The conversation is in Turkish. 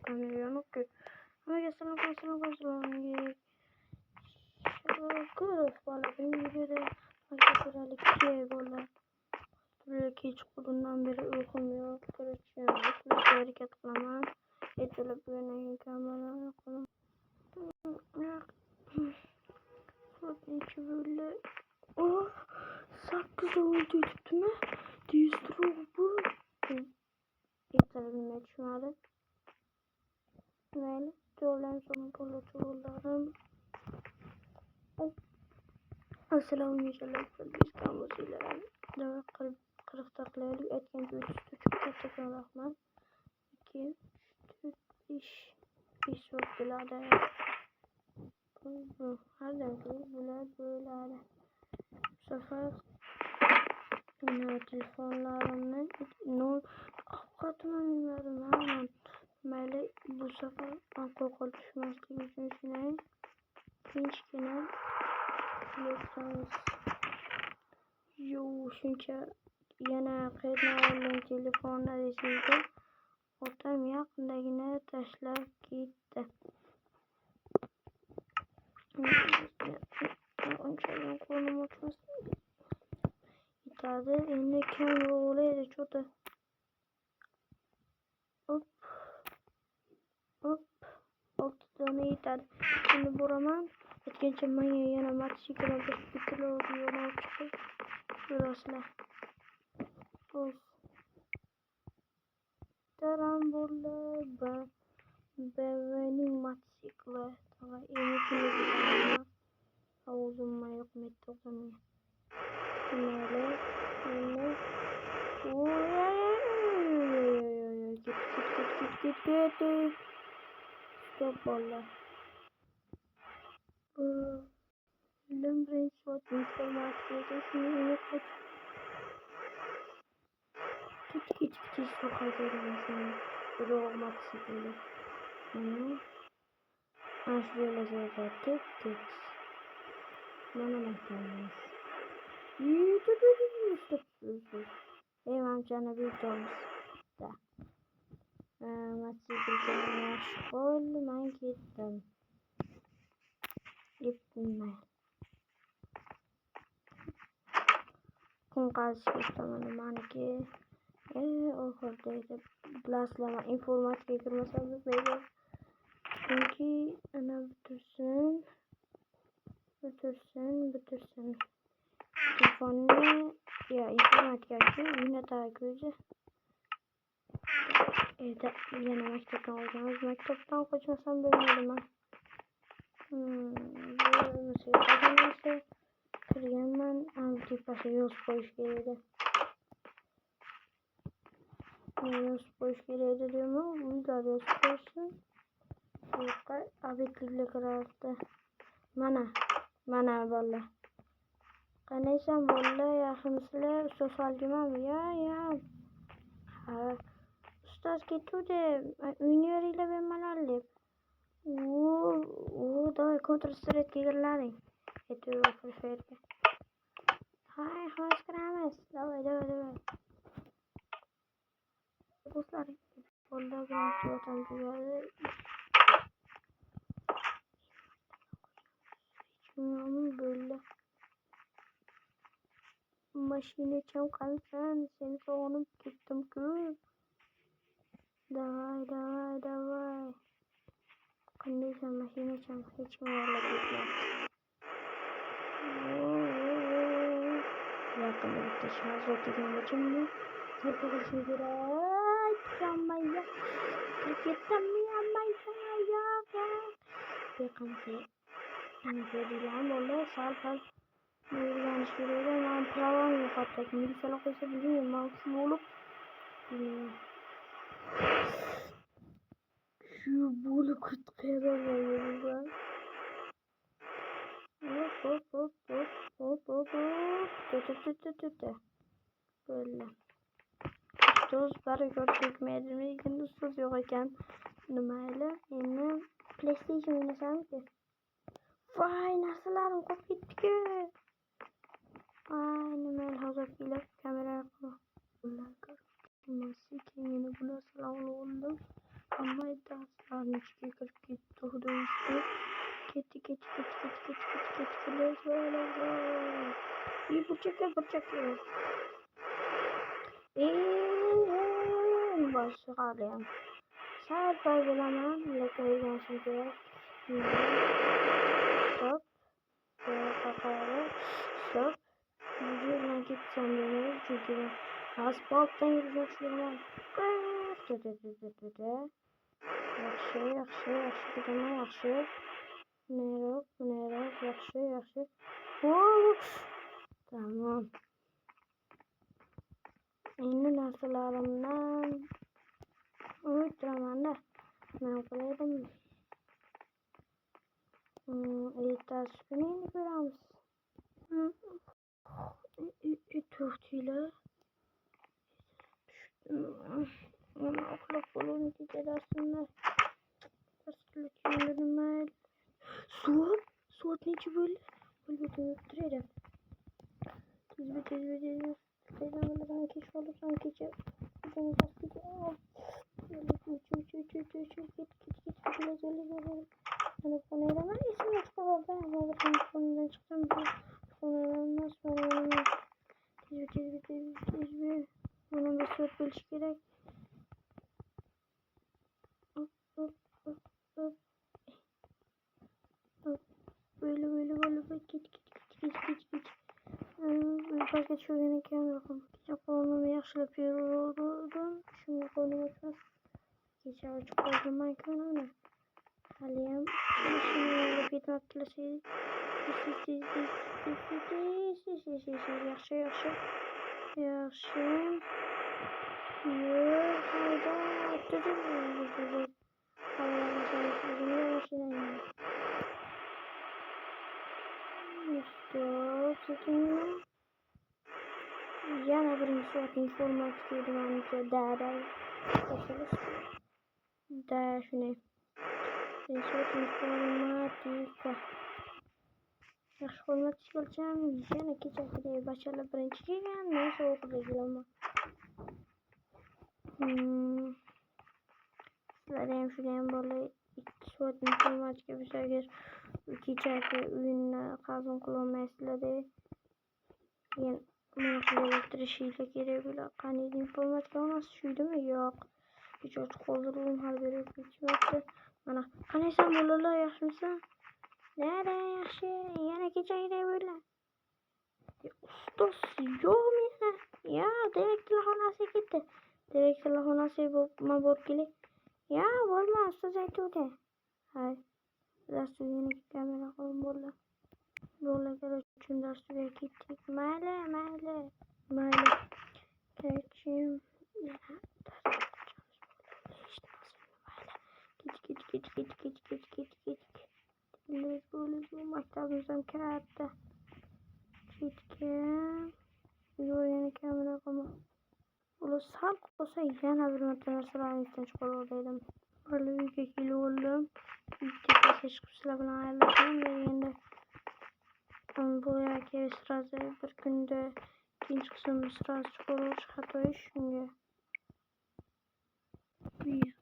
kamera yok ki. Ama selam. Kız valla beni böyle hakikaten ki valla böyle hiç kulundan beri uykum yok. Çalışıyorum. Hiçbir şey hareket kılamam. Etele böyle kamera yok. Hiç böyle oh sakız oldu değil mi? Değiştiriyor bu. Etele bilmek şu an. Böyle dolan sonra dolarım. Assalamualaikum warahmatullahi wabarakatuh. 40 dakikalık etken büyütüştü. Çok teşekkür ederim. 2, 3, 5 vaktilerde. Her dakika böyle. Bu sefer telefonlarımı avukatımı bilmiyorum hemen. Böyle bu sefer alkol düşmezliği için şuna hiç gene yoksanız çünkü yana kaynağı telefonla resimde ortam yakındakine taşlar gitti. Onçadan konum uçmasın. İtadı eline kamera olaydı çok da hop ortadan itadı. Şimdi buraman etkince manya yana matçı kadar bitir oluyor orçağı. Burasla. Of. Tarambola benim matsikle. Tamam ini kini havuzumma yok metodum. Böyle. Git. Stop bola. Lembrin suatu informasi ini kaç. Git sokaklarımızın böyle olmak istiyorum. Şöyle zaten tek. Bana bakıyoruz. Stop. Hemen canı bir dolmuş. Da. Masih berjalan sekolah main kita. Gitme. Kasih teman-teman ki oradaydı. Blaslama informatik girmeseniz böyle. Çünkü ana bitirsin. Telefonunu ya informatik açıyor. Yine takip edeceğiz. Evde yine mektuptan alacağız. Mektuptan kaçmasam bilmiyorum ben. Böyle mesela kazanırsa kırıyorum antipaşı yol boş gelirdi. Yol boş gelirdi diyorum ama bu yüzden yol boşsun. Yukarı abitlikle kırardı. Mana valla. Kanaysan valla yakınızla sosyal güven ya. Ha. Ustaz gitu de üniversiteyle ben malalip. Da kontra stret gigerlari. Itu preferke. Hai, skrames. Давай. Dostlar. Valla ben suatan güzel. Bilmiyorum böyle. Maşine çam kalsan seni soğunup gittim kız. Давай. Kandıysan maşine çam hiç mi varla gitmem. Yakında bitti şarj ettiğim için mi? Tekrar sigara içmeye. Kriket mi yapmaya yakın ki. Anlatılan böyle salpal. Buradan şuraya ben pravan yok hatta. Bilgisayar koyabilirim. Maksim olup. Şu bunu kutlayalım ben. Hop. Böyle. Doz para gördük meydanı gündüz yok iken numaralı yine PlayStation oynasam ki. Vay nasıllarım kop gitti ki. Ay numaralı hazırlıkla kamera yapma. Bunlar görmesi kendini buna sağlam oldu. kalmaydı. Aslanın içine kırıp gitti. Hudu üstü. Gitti. Let's go. İyi bıçak. Başlayalım. Saat kaybılamam. Lekayı şimdi. Stop. Bakalım. Stop. Yüzüne gitsem beni. Çünkü asfalttan yürüyeceğim şuradan. Yaxşı. Nerok. Yaxşı. Tamam. Endi narsalarimdan o'tiraman-da. Nima qilaydim? Ertasi kuni endi ko'ramiz. To'xtanglar. Mana uxlab qoluvdim kechadasini. Nima? Soat necha bo'ldi? O'tiradi. Tez. Telefonlardan geç olursan gece. Telefonu eleme. İsim açık oldu. Ama telefonundan çıktım. Telefonundan nasıl var? Tez. Bunun bir soğuk bölüş gerek. Böyle. Git. Başka çözüne gelmiyorum. Japon'u yaşlayıp yorulurdum. Şimdi konuşacağız. Geçen açık oldum Minecraft'ı. Haliyem. Şimdi bir tatlısı. Yaxşı. Stop. Yana birinci soat informatik edilmemize değer. Değer şunu. Birinci soat informatika. Yaxşı informatik olacağım. Yana keçakireye başarılı birinci gelgen. Neyse okudayım ama. Sizlerden şuradan böyle 2 soat informatik yapacağız. Keçakir ürünler kazın kullanma sizlerde. Yani elektrişiyle girebilir. Kanal informatika nasıl şuydu mu? Yok. Hiç açık olurum. Haberi geçmekte. Bana. Hani sen bulurlar yaşmışsın. Nerede yaşı? Yine gece girebilir. Ustas yok mu ya? Ya direkt telefonası gitti. Direkt telefonası bu borkili. Ya olmaz. Sıcak de. Hayır. Ders yeni kamera koyun bolla. Bolla gel üçün ders gittik. Mahalle. Geçim. Git. Böyle maktabımızdan kağıtta. Gitken. Yeni kamera koyma. Ulu salk olsa yana bir matematik sırasından çıkarıldaydım. Böyle bir kilo oldum. Tekrar çıkıp silahını ayarladım ve yine bu yaki sırası bir günde ikinci kısmı sırası çıkarılır hatta 3 günde. Bir